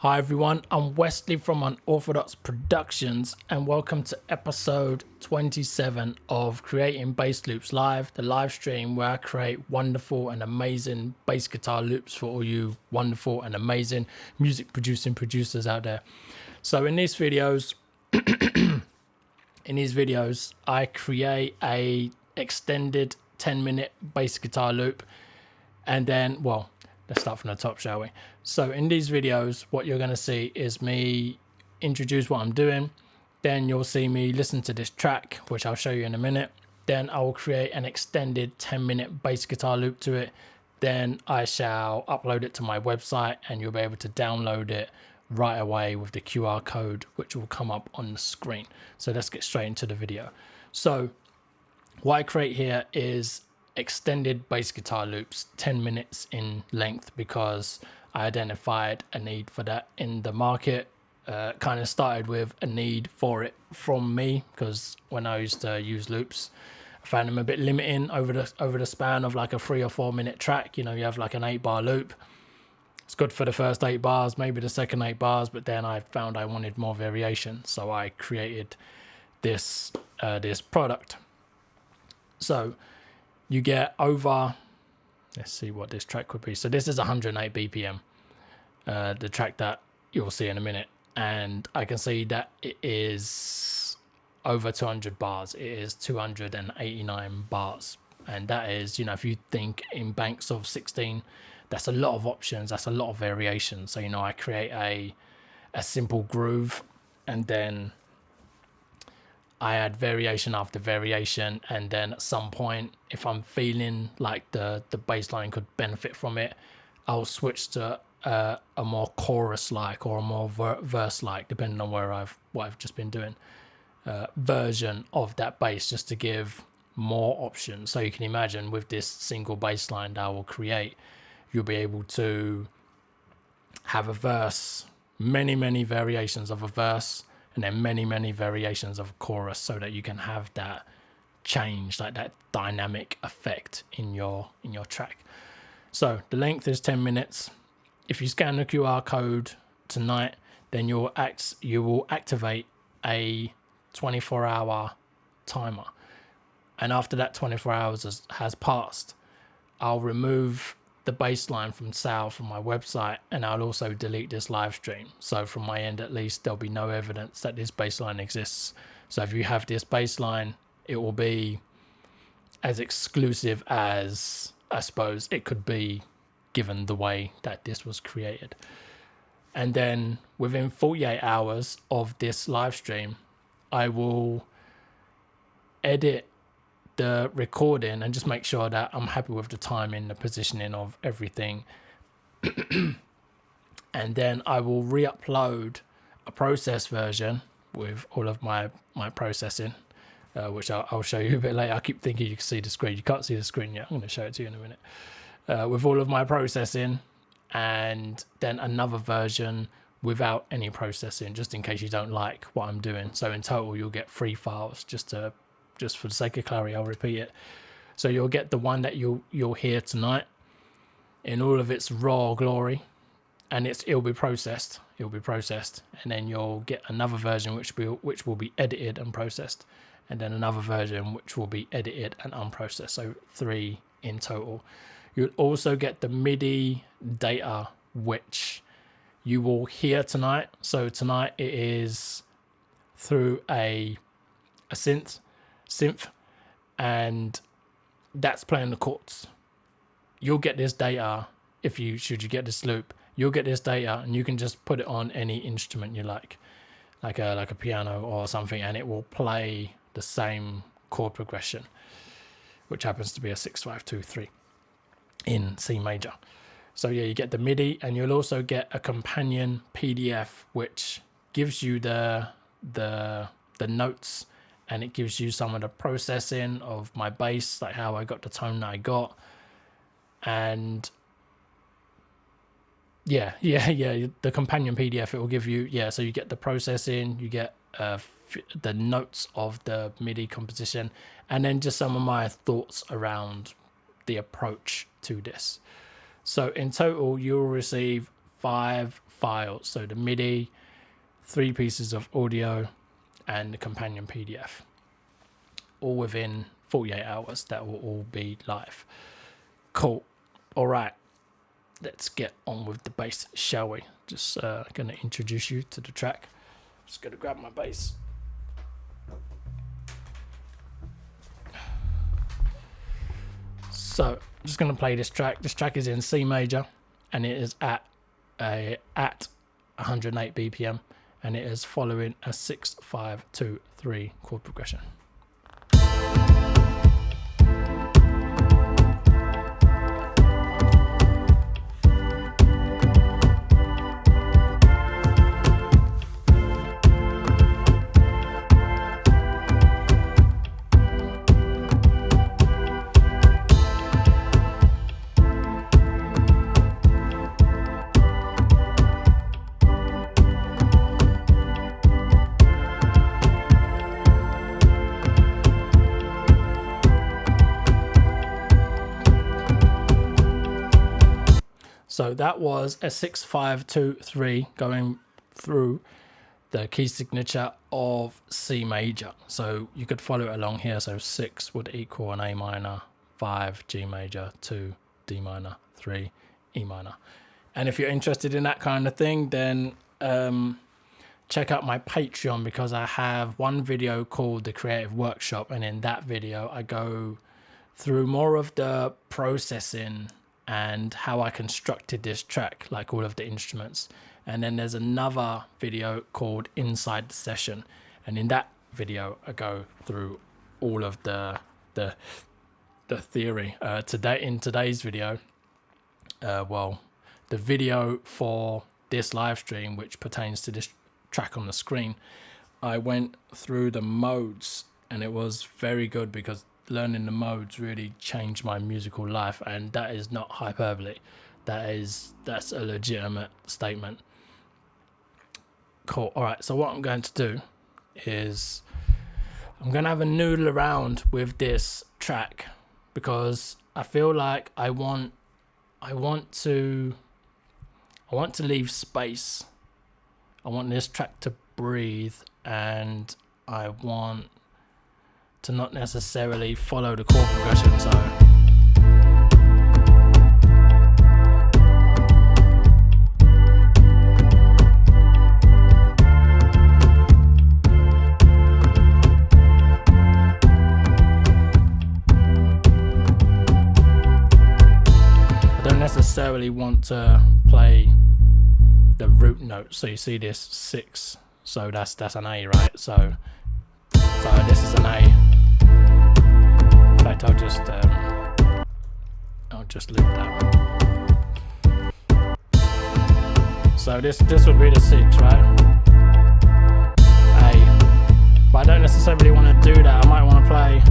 Hi everyone, I'm Wesley from Unaufadox Productions and welcome to episode 27 of Creating Bass Loops Live, the live stream where I create wonderful and amazing bass guitar loops for all you wonderful and amazing music producing producers out there. So in these videos, I create a extended 10-minute bass guitar loop and then, well, let's start from the top, shall we? So in these videos, what you're going to see is me introduce what I'm doing. Then you'll see me listen to this track, which I'll show you in a minute. Then I will create an extended 10-minute bass guitar loop to it. Then I shall upload it to my website and you'll be able to download it right away with the QR code, which will come up on the screen. So let's get straight into the video. So what I create here is extended bass guitar loops, 10 minutes in length, because I identified a need for that in the market. Kind of started with a need for it from me, because when I used to use loops, I found them a bit limiting over the span of like a 3 or 4 minute track. You know, you have like an 8-bar loop. It's good for the first 8 bars, maybe the second 8 bars, but then I found I wanted more variation, so I created this this product. So you get over, let's see what this track would be. So this is 108 BPM, the track that you'll see in a minute. And I can see that it is over 200 bars. It is 289 bars. And that is, you know, if you think in banks of 16, that's a lot of options. That's a lot of variation. So, you know, I create a simple groove and then I add variation after variation, and then at some point, if I'm feeling like the bass line could benefit from it, I'll switch to a more chorus-like or a more verse-like, depending on what I've just been doing, version of that bass, just to give more options. So you can imagine with this single bass line that I will create, you'll be able to have a verse, many variations of a verse, and then many variations of a chorus, so that you can have that change, like that dynamic effect in your track. So the length is 10 minutes. If you scan the QR code tonight, then you will activate a 24-hour timer, and after that 24 hours has passed, I'll remove the bass line from sale from my website, and I'll also delete this live stream. So from my end, at least, there'll be no evidence that this bass line exists. So if you have this bass line, it will be as exclusive as I suppose it could be, given the way that this was created. And then within 48 hours of this live stream, I will edit the recording and just make sure that I'm happy with the timing, the positioning of everything. And then I will re-upload a processed version with all of my processing, which I'll show you a bit later. I keep thinking you can see the screen. You can't see the screen yet. I'm going to show it to you in a minute. With all of my processing, and then another version without any processing, just in case you don't like what I'm doing. So in total, you'll get 3 files. Just for the sake of clarity, I'll repeat it. So you'll get the one that you'll hear tonight in all of its raw glory, and it'll be processed. It'll be processed, and then you'll get another version which will be edited and processed, and then another version which will be edited and unprocessed. So 3 in total. You'll also get the MIDI data, which you will hear tonight. So tonight it is through a synth, and that's playing the chords. You'll get this data should you get this loop. You'll get this data, and you can just put it on any instrument you like a piano or something, and it will play the same chord progression, which happens to be a 6-5-2-3 in C major. So yeah, you get the MIDI, and you'll also get a companion PDF which gives you the notes, and it gives you some of the processing of my bass, like how I got the tone that I got. And yeah, the companion PDF, it will give you, so you get the processing, you get the notes of the MIDI composition, and then just some of my thoughts around the approach to this. So in total, you'll receive 5 files. So the MIDI, 3 pieces of audio, and the companion PDF, all within 48 hours. That will all be live. Cool. All right, let's get on with the bass, shall we? Just gonna introduce you to the track. Just gonna grab my bass. So I'm just gonna play this track. This track is in C major, and it is at 108 BPM, and it is following a 6-5-2-3 chord progression. So that was a 6-5-2-3 going through the key signature of C major. So you could follow it along here. So 6 would equal an A minor, 5 G major, 2 D minor, 3 E minor. And if you're interested in that kind of thing, then check out my Patreon, because I have one video called The Creative Workshop, and in that video I go through more of the processing and how I constructed this track, like all of the instruments. And then there's another video called Inside the Session, and in that video I go through all of the theory. In today's video, well, the video for this live stream, which pertains to this track on the screen, I went through the modes, and it was very good, because learning the modes really changed my musical life, and that is not hyperbole. That's a legitimate statement. Cool. All right, so what I'm going to do is I'm going to have a noodle around with this track, because I feel like I want to leave space. I want this track to breathe, and I want to not necessarily follow the chord progression. So I don't necessarily want to play the root note. So you see this 6, so that's an A, right? So this is an A. In fact, I'll just loop that. So this would be the 6, right? A. But I don't necessarily want to do that. I might want to play.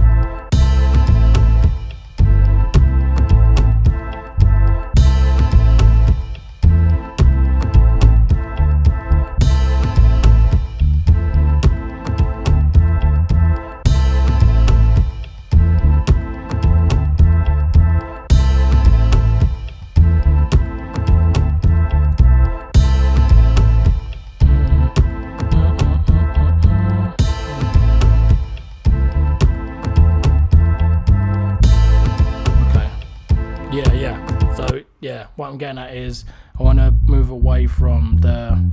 Yeah, what I'm getting at is I want to move away from the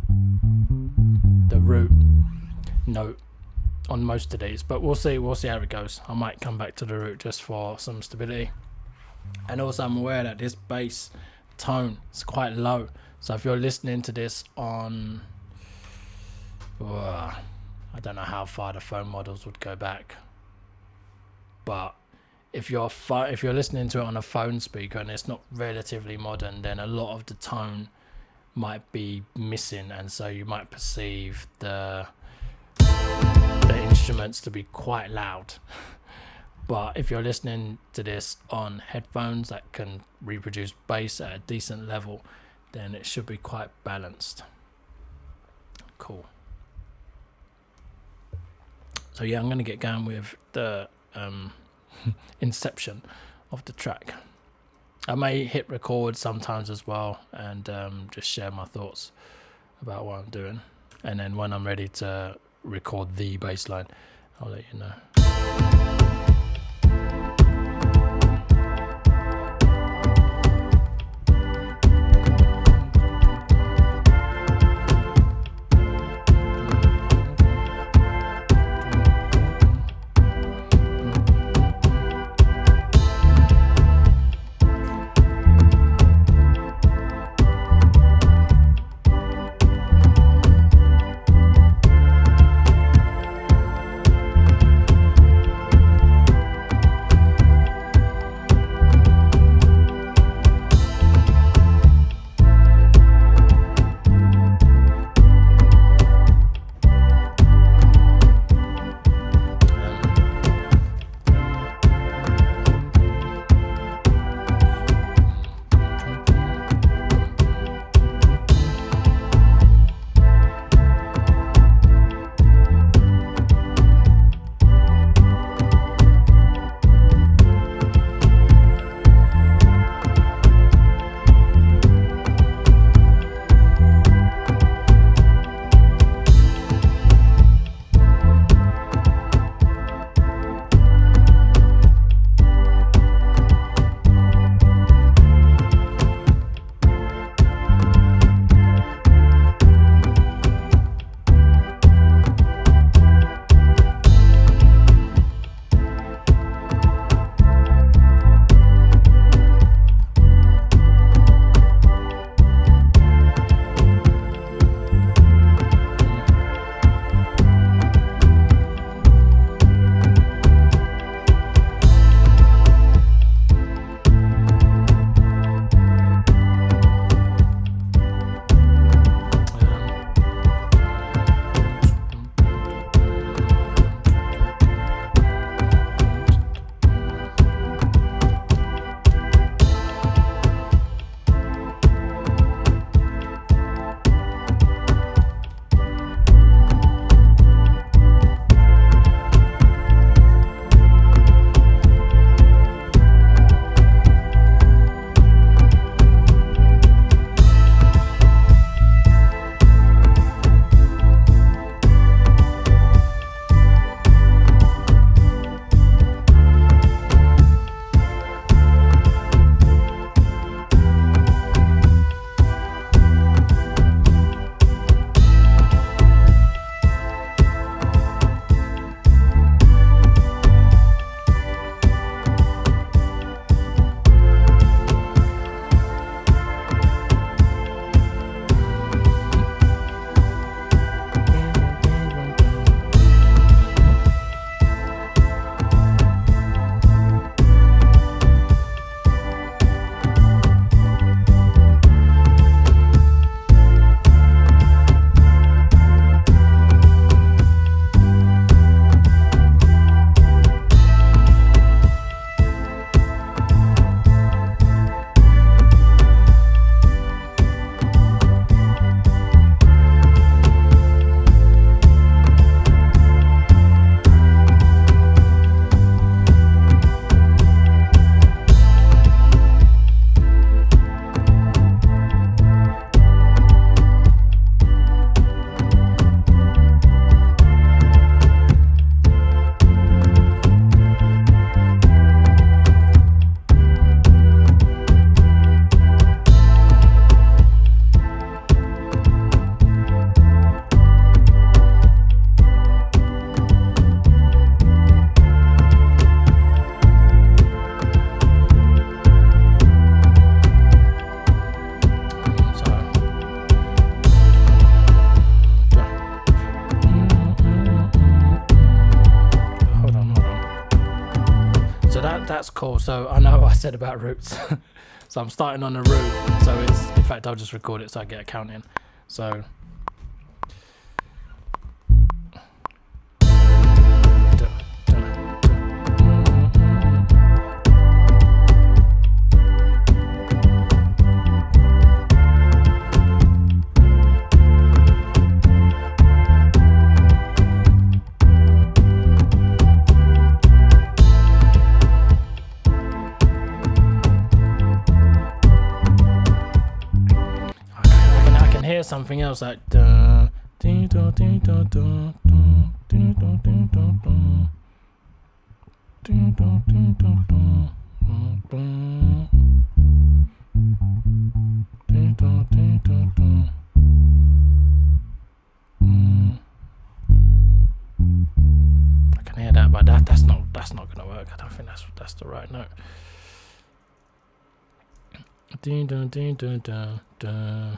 root note on most of these, but we'll see how it goes. I might come back to the root just for some stability. And also I'm aware that this bass tone is quite low, so if you're listening to this on I don't know how far the phone models would go back, but if you're listening to it on a phone speaker and it's not relatively modern, then a lot of the tone might be missing, and so you might perceive the instruments to be quite loud. But if you're listening to this on headphones that can reproduce bass at a decent level, then it should be quite balanced. Cool. So yeah, I'm going to get going with the inception of the track. I may hit record sometimes as well and just share my thoughts about what I'm doing, and then when I'm ready to record the bass line, I'll let you know. that's cool. So I know I said about roots. So I'm starting on a root. So it's, in fact, I'll just record it so I get a count in. So. Something else. else like da, dee, da, dee, da, da, da, dee, da, dee, da, da, dee, da, dee, da, da, dee, da, dee, da, da. I can hear that, but that's not gonna work. I don't think that's the right note. Dee, da, dee, da, da, da.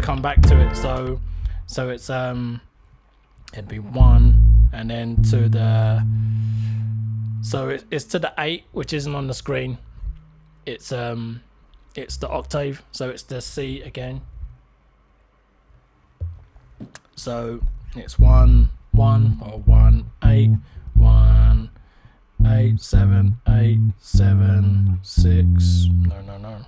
Come back to it, so it's it'd be 1 and then to the, so it's to the 8, which isn't on the screen. It's the octave, so it's the C again, so it's 1 1 or 1 8 1 8 7 8 7 6. No.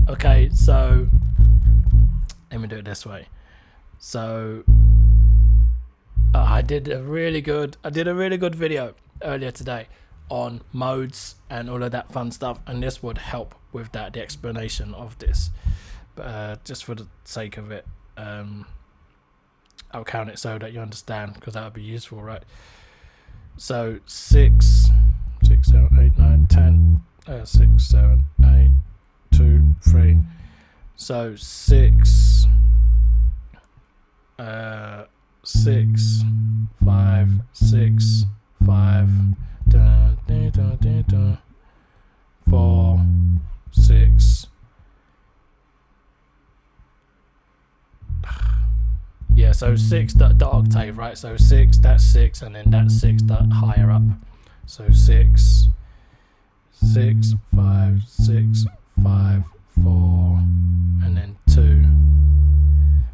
Okay, so let me do it this way. So I did a really good video earlier today on modes and all of that fun stuff, and this would help with that, the explanation of this. But just for the sake of it, I'll count it so that you understand, because that would be useful, right? So 6 7 8 9 10 6 7 8 2 3. So 6 6 5 6 5 da, da, da, da, da, 4 6. Yeah, so 6 the octave, right? So 6, that's 6, and then that's 6 that higher up. So 6 6 5 6 5 4 and then 2.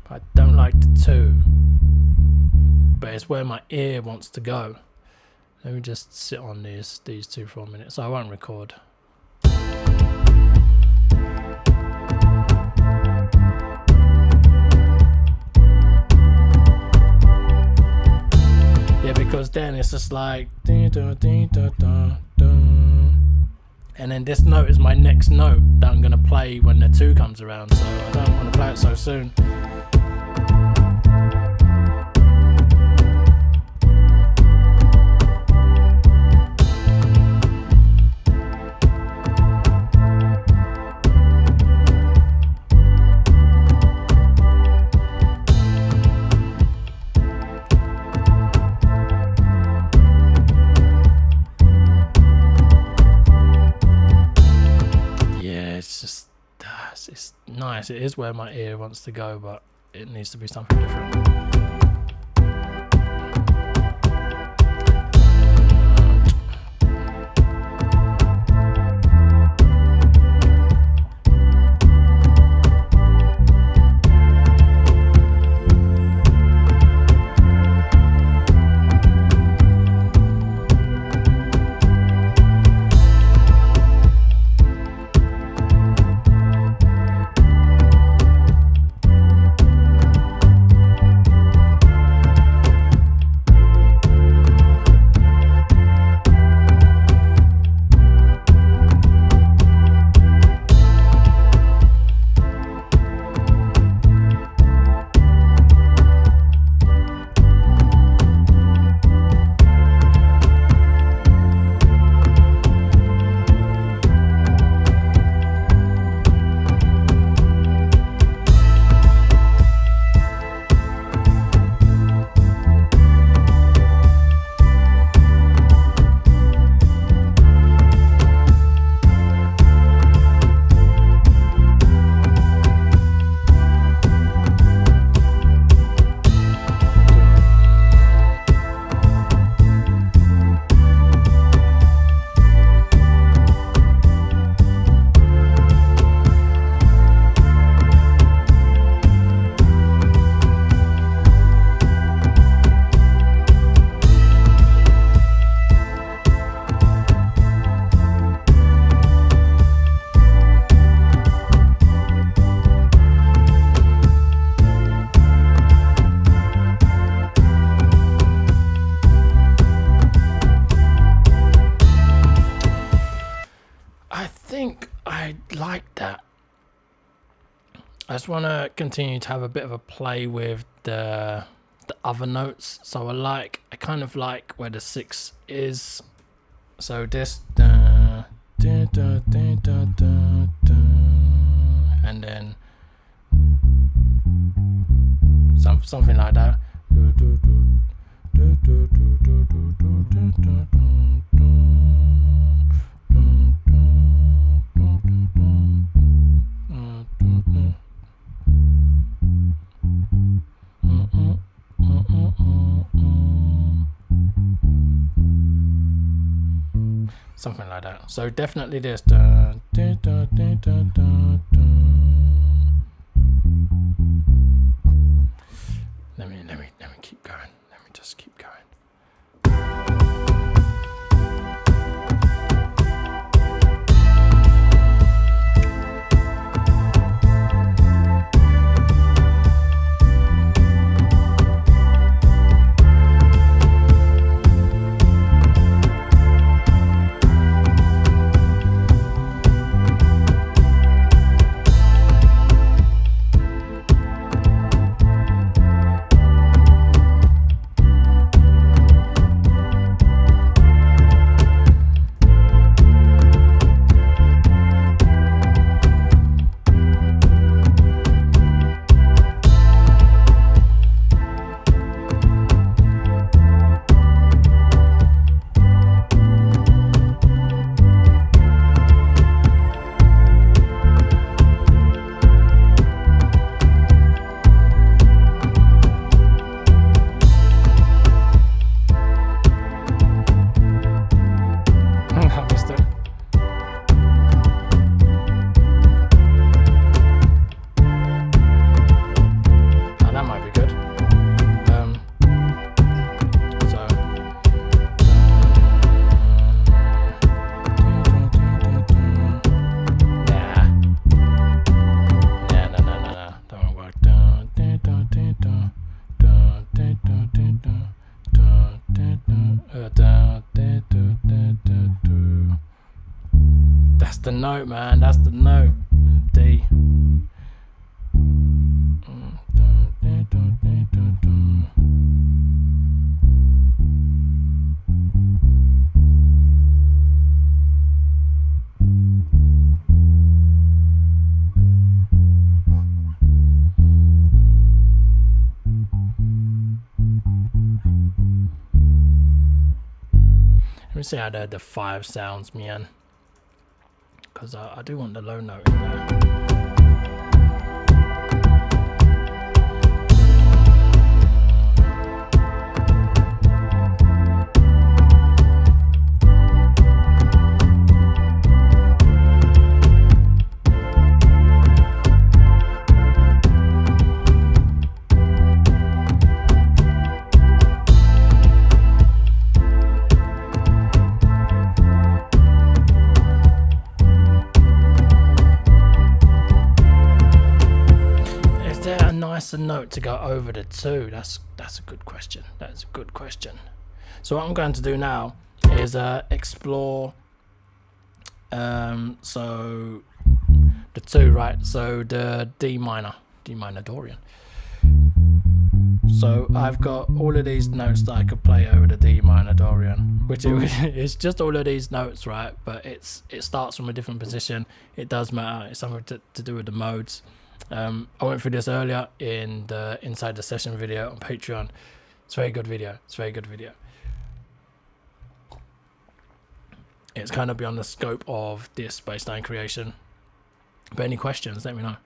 But I don't like the 2, but it's where my ear wants to go. Let me just sit on these 2 for a minute, so I won't record. Yeah, because then it's just like dee, da, dee, da, da, da. And then this note is my next note that I'm going to play when the 2 comes around, so I don't want to play it so soon. It's nice. It is where my ear wants to go, but it needs to be something different. I think I like that. I just want to continue to have a bit of a play with the other notes. So I kind of like where the 6 is. So this and then something like that. Something like that. So definitely this. Let me keep going. Let me just keep going. That's the note, man. That's the note. D. Let me see how the 5 sounds, man. Because I do want the low note in there. A note to go over the 2. That's a good question. That's a good question. So what I'm going to do now is explore so the 2, right? So the D minor Dorian. So I've got all of these notes that I could play over the D minor Dorian, which it's just all of these notes, right? But it starts from a different position. It does matter. It's something to do with the modes. I went through this earlier in the Inside the Session video on Patreon. It's a very good video. It's a very good video. It's kind of beyond the scope of this bassline creation. But any questions, let me know.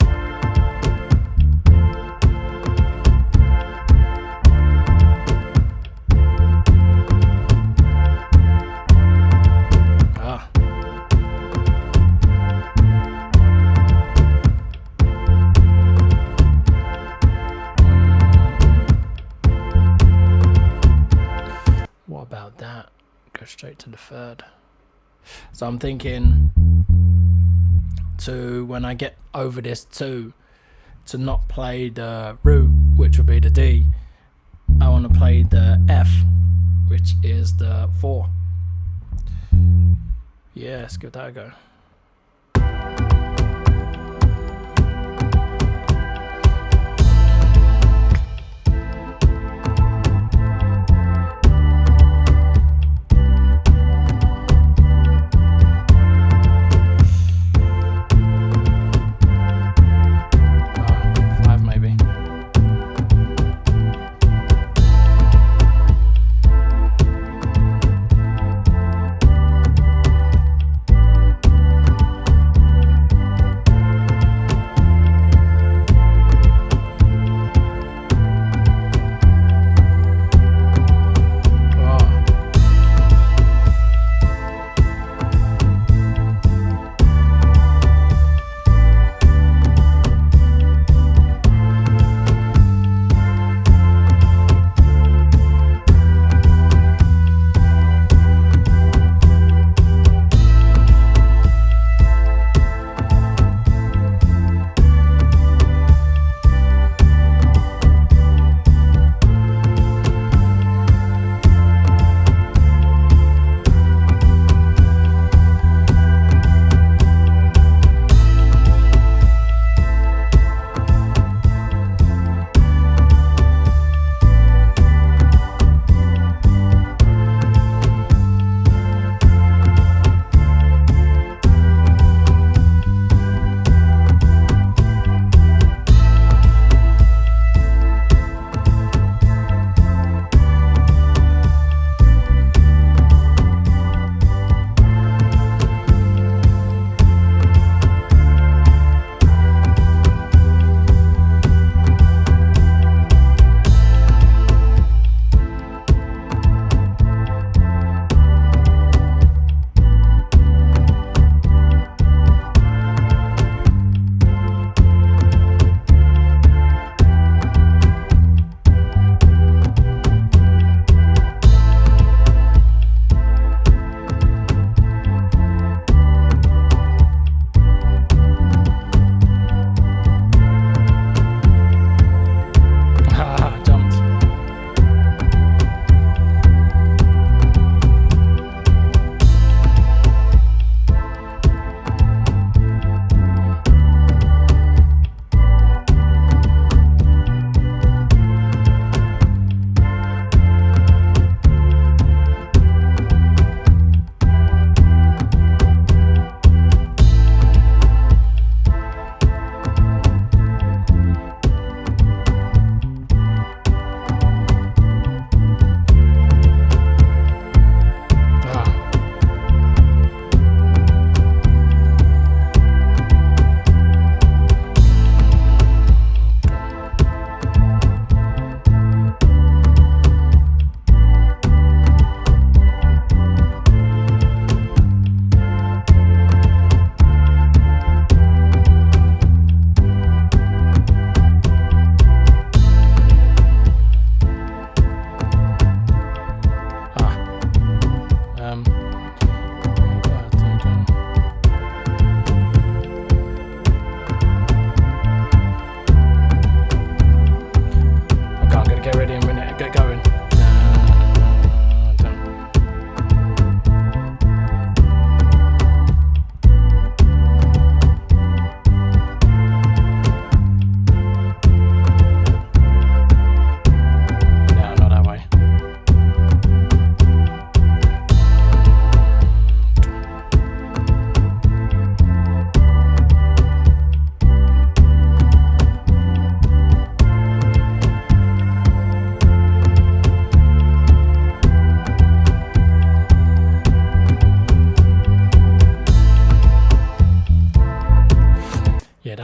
About that, go straight to the 3rd. So I'm thinking to, when I get over this 2, to not play the root, which would be the D. I want to play the F, which is the 4. Yeah, let's give that a go.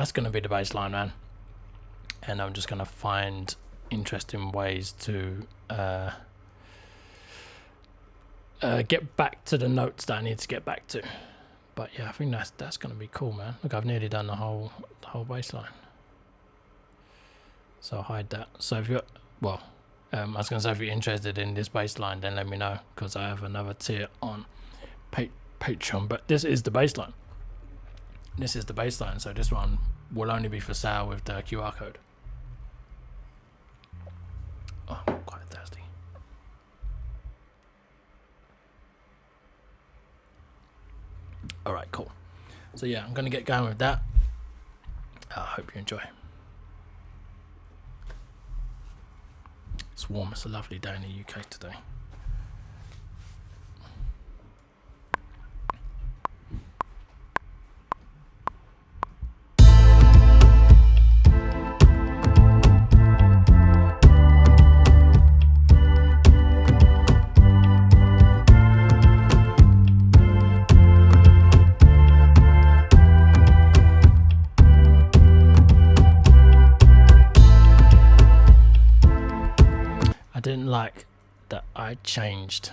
that's going to be the baseline, man. And I'm just going to find interesting ways to get back to the notes that I need to get back to. But yeah, I think that's going to be cool, man. Look, I've nearly done the whole baseline. So I'll hide that. So if you're, well, I was going to say, if you're interested in this baseline, then let me know, because I have another tier on Patreon. But this is the baseline. This is the baseline. So this one will only be for sale with the QR code. Oh, I'm quite thirsty. All right, cool. So yeah, I'm going to get going with that. I hope you enjoy. It's warm. It's a lovely day in the UK today. I didn't like that I changed.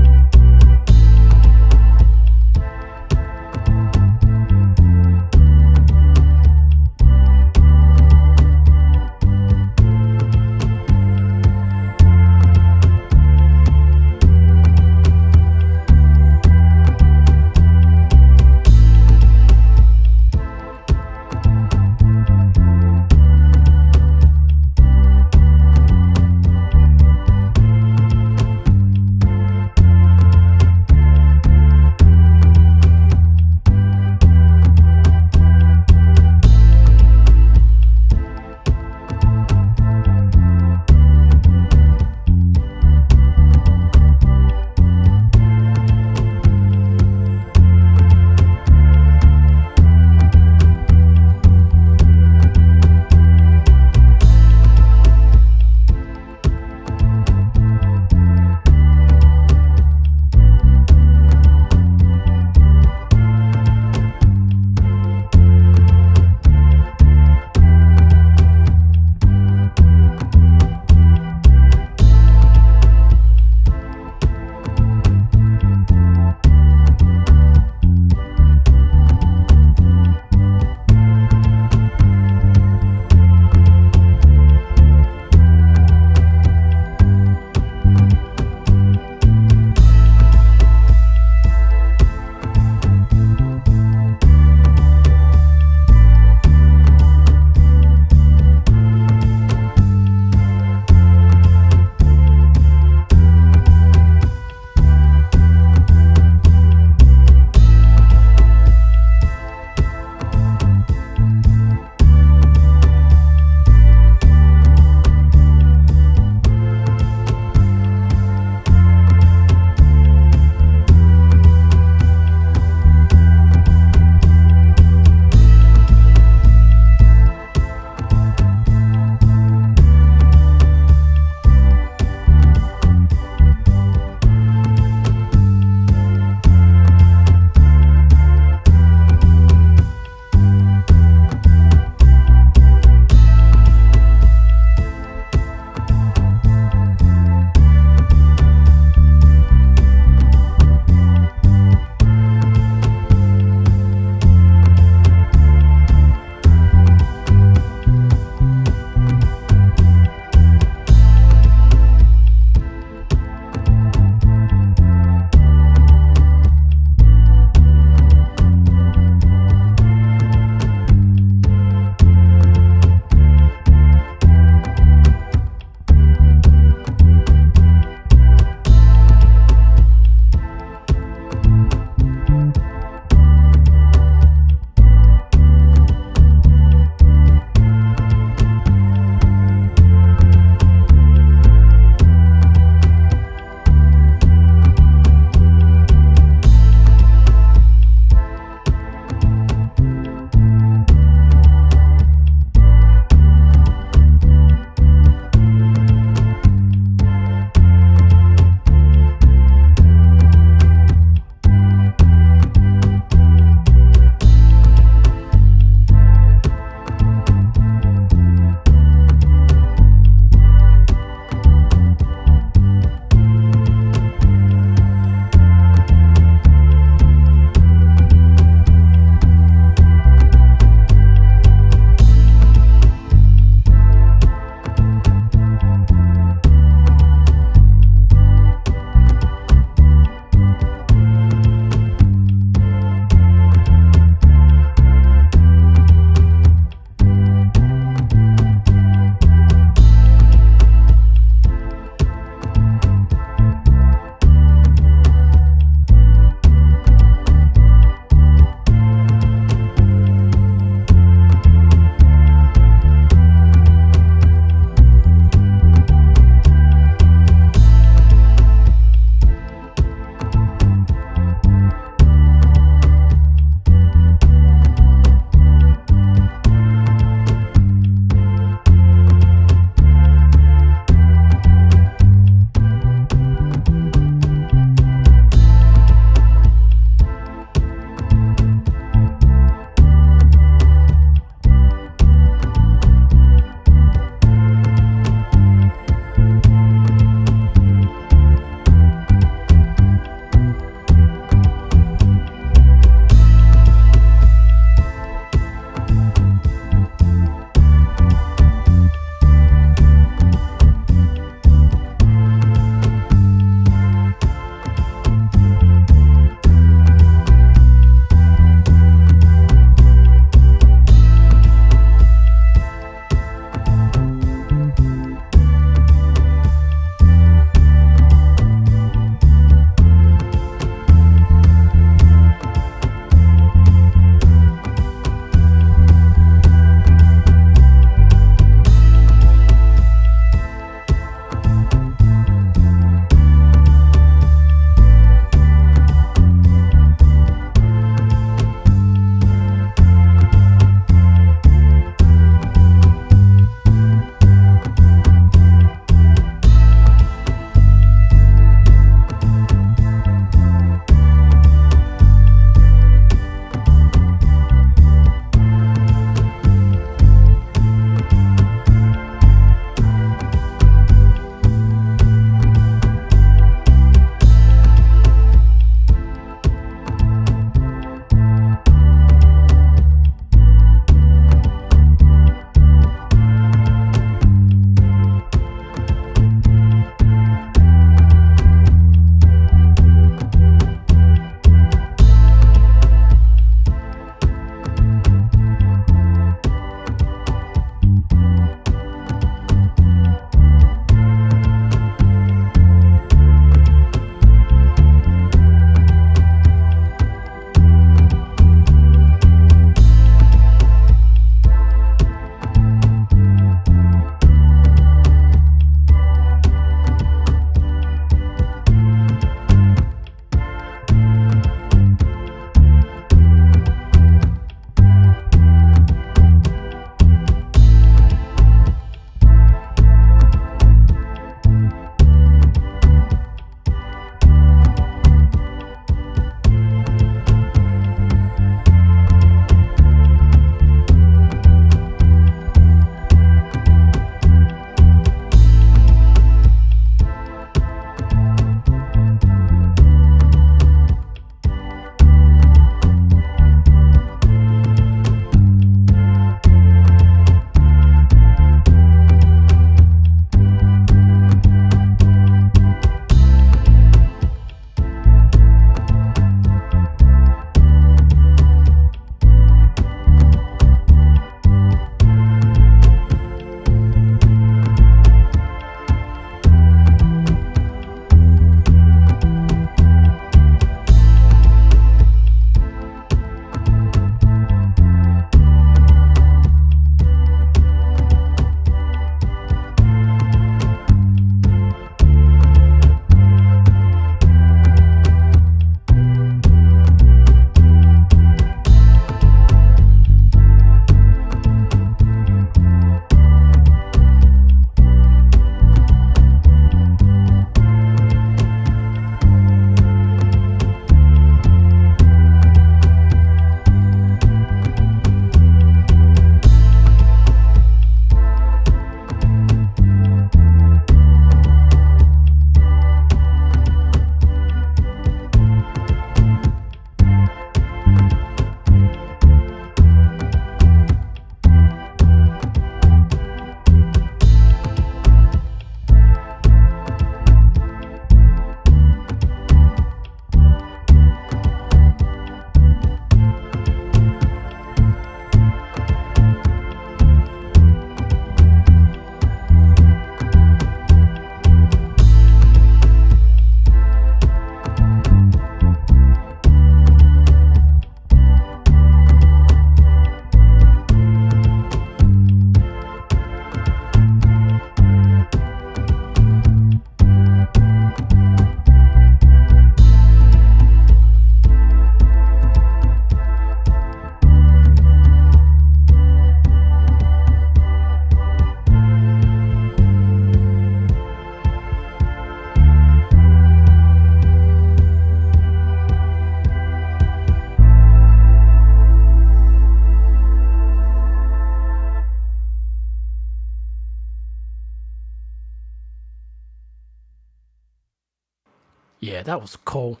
yeah, that was cool.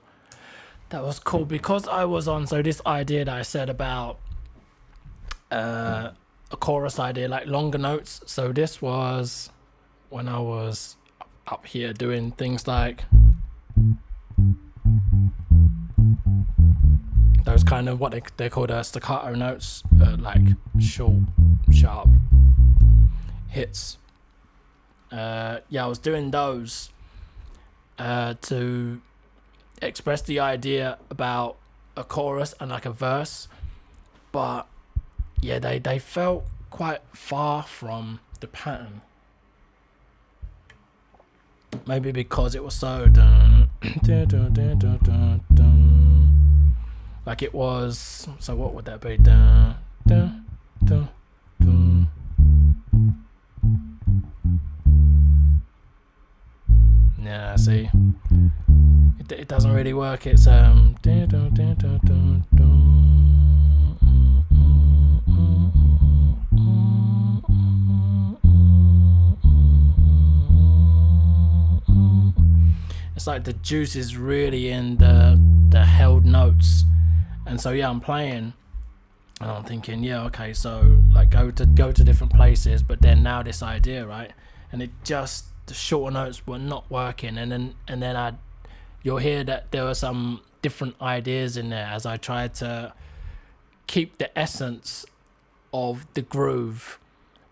That was cool because I was on, so this idea that I said about a chorus idea, like longer notes. So this was when I was up here doing things like those kind of what they call staccato notes, like short, sharp hits. Yeah, I was doing those to express the idea about a chorus and like a verse, but yeah, they felt quite far from the pattern. Maybe because it was so like it was. So what would that be? Yeah, see, it doesn't really work. It's it's like the juice is really in the held notes, and so yeah, I'm playing and I'm thinking, yeah, okay, so like go to different places, but then now this idea, right, and it just, the shorter notes were not working, and then you'll hear that there were some different ideas in there as I tried to keep the essence of the groove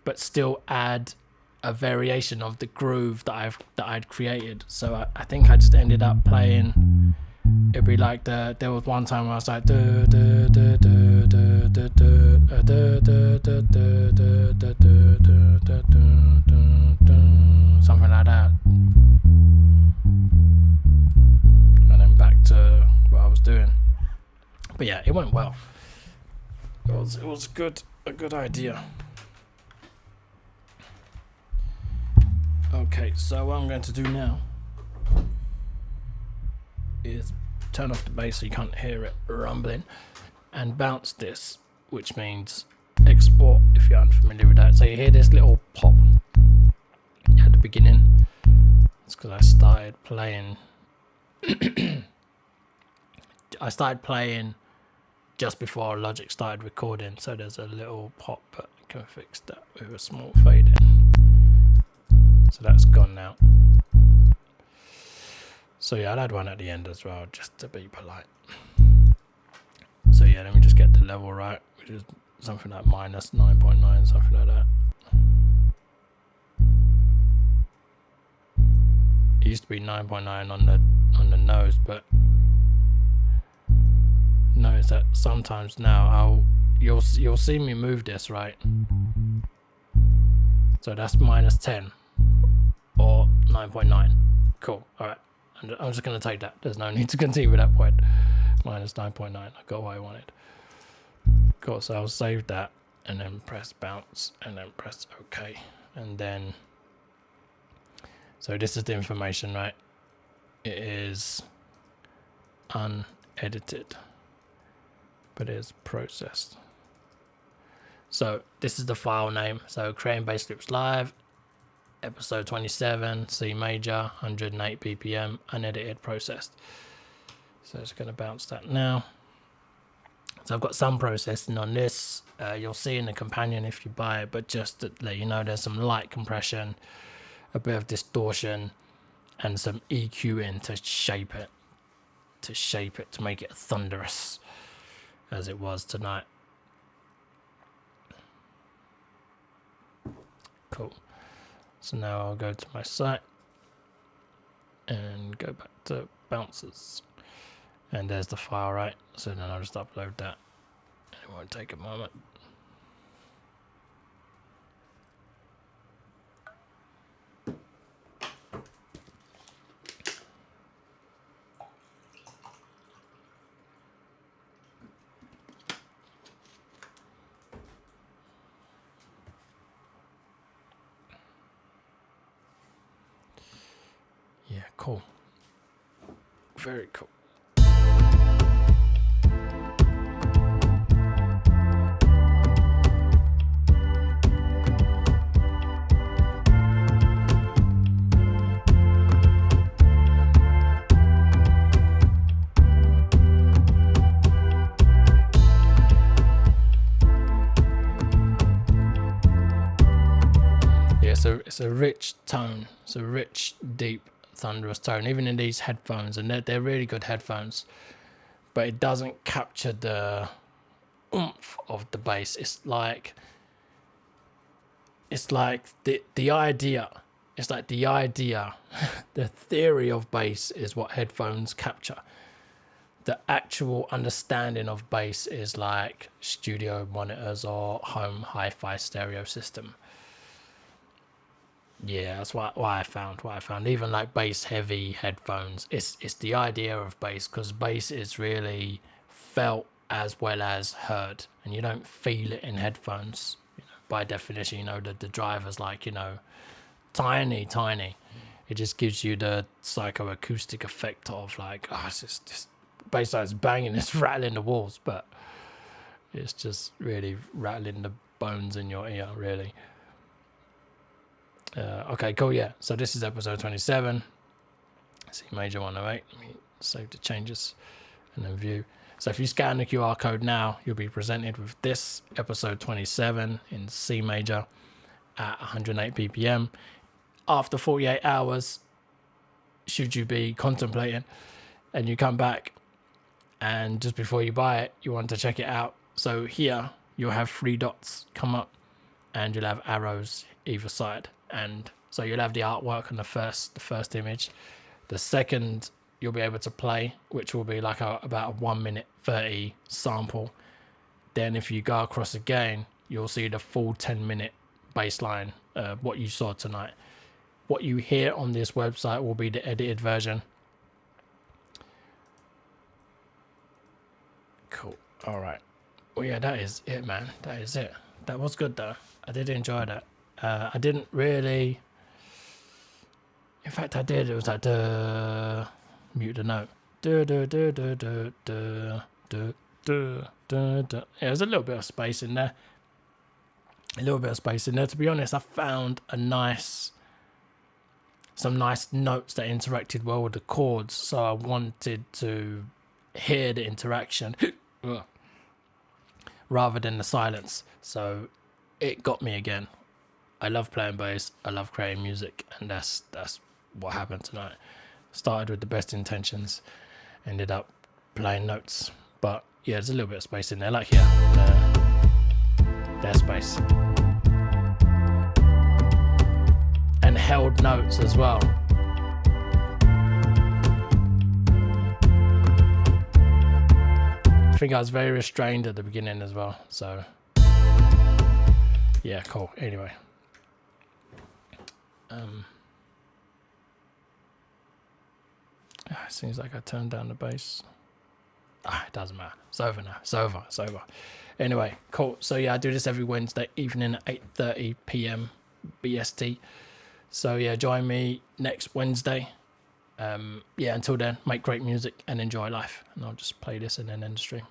but still add a variation of the groove that I'd created. So I think I just ended up playing, it'd be like there was one time where I was like something like that, and then back to what I was doing. But yeah, it went well. It was a good idea. Okay, so what I'm going to do now is turn off the bass so you can't hear it rumbling, and bounce this, which means export if you're unfamiliar with that. So you hear this little pop at the beginning. It's because I started playing just before Logic started recording, so there's a little pop, but I can fix that with a small fade in. So that's gone now. So yeah, I'll add one at the end as well, just to be polite. So yeah, let me just get the level right, which is something like minus 9.9, something like that. It used to be 9.9 on the nose, but notice that sometimes now you'll see me move this, right? So that's minus 10 or 9.9. Cool. All right. And I'm just going to take that. There's no need to continue with that point. Minus 9.9. I got what I wanted. Cool. So I'll save that and then press bounce and then press OK. And then, so this is the information, right? It is unedited, but it is processed. So this is the file name. So creating bass loops live, episode 27, C major, 108 BPM, unedited, processed. So it's going to bounce that now. So I've got some processing on this. You'll see in the companion if you buy it, but just to let you know, there's some light compression, a bit of distortion, and some EQ in to shape it, to make it thunderous as it was tonight. Cool. So now I'll go to my site and go back to bouncers, and there's the file, right? So then I'll just upload that, and it won't take a moment. Yeah, cool. Very cool. it's a rich tone. It's a rich, deep, thunderous tone, even in these headphones, and they're really good headphones. But it doesn't capture the oomph of the bass. It's like the idea. It's like the idea, the theory of bass is what headphones capture. The actual understanding of bass is like studio monitors or home hi-fi stereo system. Yeah, that's what I found. Even like bass heavy headphones, it's the idea of bass, because bass is really felt as well as heard, and you don't feel it in headphones. By definition, the driver's like, tiny. It just gives you the psychoacoustic effect of like, it's just bass is banging, it's rattling the walls, but it's just really rattling the bones in your ear, really. Okay, cool, yeah. So this is episode 27. C major 108. Let me save the changes and then view. So if you scan the QR code now, you'll be presented with this episode 27 in C major at 108 BPM. After 48 hours, should you be contemplating and you come back and just before you buy it, you want to check it out. So here you'll have 3 dots come up and you'll have arrows either side. And so you'll have the artwork on the first image. The second you'll be able to play, which will be like about a 1 minute 30 sample. Then if you go across again, you'll see the full 10-minute bass line, what you saw tonight. What you hear on this website will be the edited version. Cool. All right. Well, yeah, that is it, man. That is it. That was good, though. I did enjoy that. I didn't really... In fact, I did. It was like... Mute the note. Yeah, there's a little bit of space in there. To be honest, I found some nice notes that interacted well with the chords, so I wanted to hear the interaction rather than the silence. So it got me again. I love playing bass, I love creating music, and that's what happened tonight. Started with the best intentions, ended up playing notes. But yeah, there's a little bit of space in there, like here, there's space. And held notes as well. I think I was very restrained at the beginning as well, so yeah, cool. Anyway, it seems like I turned down the bass. It doesn't matter. It's over now. It's over. Anyway, cool. So yeah, I do this every Wednesday evening at 8:30 p.m. BST. So yeah, join me next Wednesday. Yeah, until then, make great music and enjoy life. And I'll just play this and then end the stream.